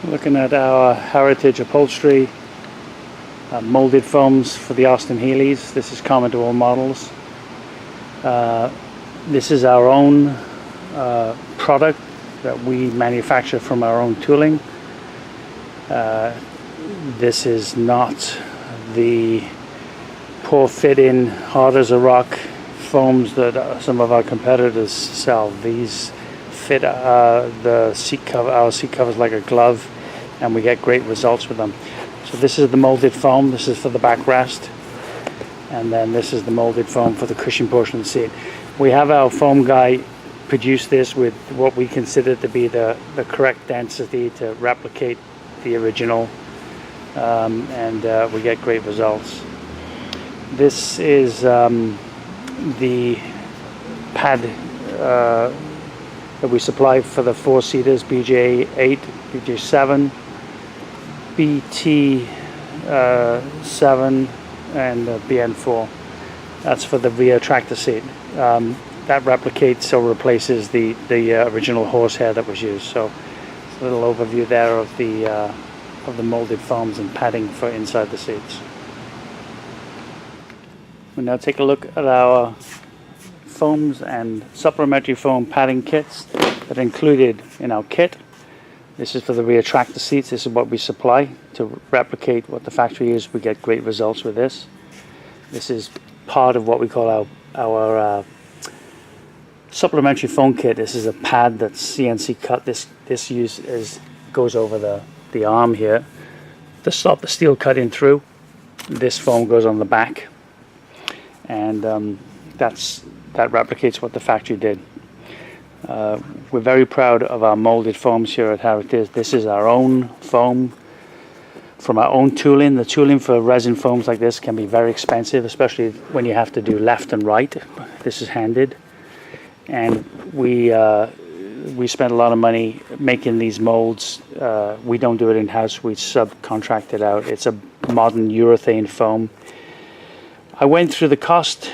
Looking at our heritage upholstery, molded foams for the Austin Healeys. This is common to all models. This is our own product that we manufacture from our own tooling. This is not the poor fit-in, hard as a rock foams that some of our competitors sell. These fit the seat cover, our seat covers like a glove, and we get great results with them. So this is the molded foam. This is for the backrest, and then this is the molded foam for the cushion portion of the seat. We have our foam guy produce this with what we consider to be the correct density to replicate the original, and we get great results. This is the pad that we supply for the four-seaters, BJ8, BJ7, BT7, and BN4. That's for the rear tractor seat. That replicates or replaces the original horsehair that was used. So it's a little overview there of the molded foams and padding for inside the seats. We'll now take a look at our foams and supplementary foam padding kits that are included in our kit. This is for the rear tractor seats. This is what we supply to replicate what the factory is. We get great results with this. This is part of what we call our supplementary foam kit. This is a pad that's CNC cut. This goes over the arm here to stop the steel cutting through. This foam goes on the back, and that replicates what the factory did. We're very proud of our molded foams here at Heritage. This is our own foam from our own tooling. The tooling for resin foams like this can be very expensive, especially when you have to do left and right. This is handed, and we spent a lot of money making these molds. We don't do it in-house. We subcontract it out. It's a modern urethane foam. I went through the cost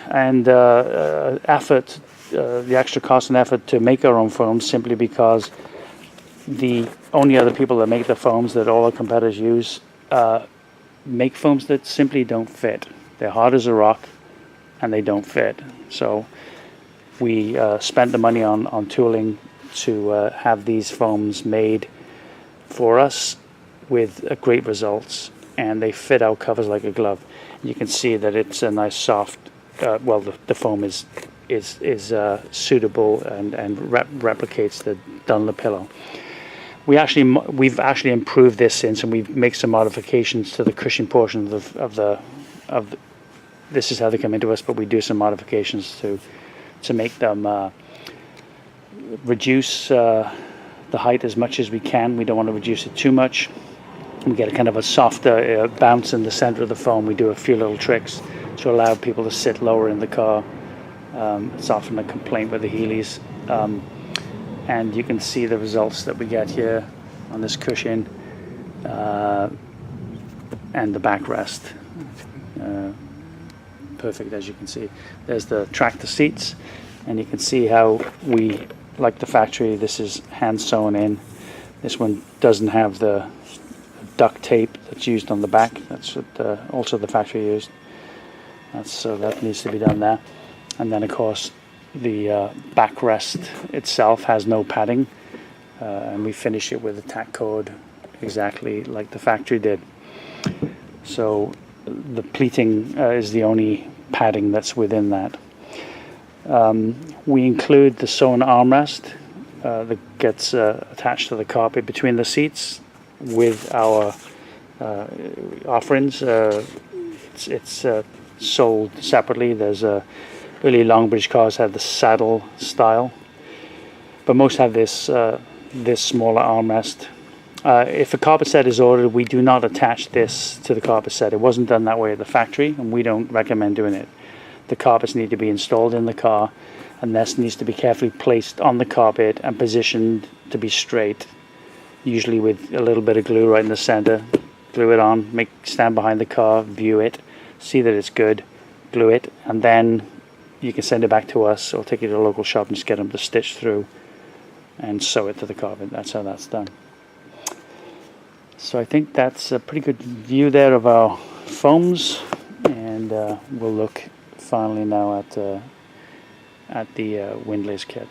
and effort, the extra cost and effort to make our own foams, simply because the only other people that make the foams that all our competitors use make foams that simply don't fit. They're hard as a rock and they don't fit. So we spent the money on tooling to have these foams made for us with great results, and they fit our covers like a glove. You can see that it's a nice soft, the foam is suitable and replicates the Dunlop pillow. We've actually improved this since, and we've made some modifications to the cushion portion of the. This is how they come into us, but we do some modifications to make them reduce the height as much as we can. We don't want to reduce it too much. We get a kind of a softer bounce in the center of the foam. We do a few little tricks to allow people to sit lower in the car. It's often a complaint with the Healeys. And you can see the results that we get here on this cushion and the backrest. Perfect, as you can see. There's the tractor seats, and you can see how we, like the factory, this is hand sewn in. This one doesn't have the duct tape that's used on the back. That's what also the factory used. So that needs to be done there. And then of course the backrest itself has no padding, and we finish it with a tack cord exactly like the factory did. So the pleating is the only padding that's within that. We include the sewn armrest that gets attached to the carpet between the seats with our offerings. It's sold separately. There's early Longbridge cars had the saddle style, but most have this smaller armrest. If a carpet set is ordered, we do not attach this to the carpet set. It wasn't done that way at the factory, and we don't recommend doing it. The carpets need to be installed in the car, and this needs to be carefully placed on the carpet and positioned to be straight, usually with a little bit of glue right in the center. Glue it on, stand behind the car, view it, see that it's good, glue it, and then you can send it back to us or take it to a local shop and just get them to stitch through and sew it to the carpet. That's how that's done. So I think that's a pretty good view there of our foams, and we'll look finally now at the windlass kit.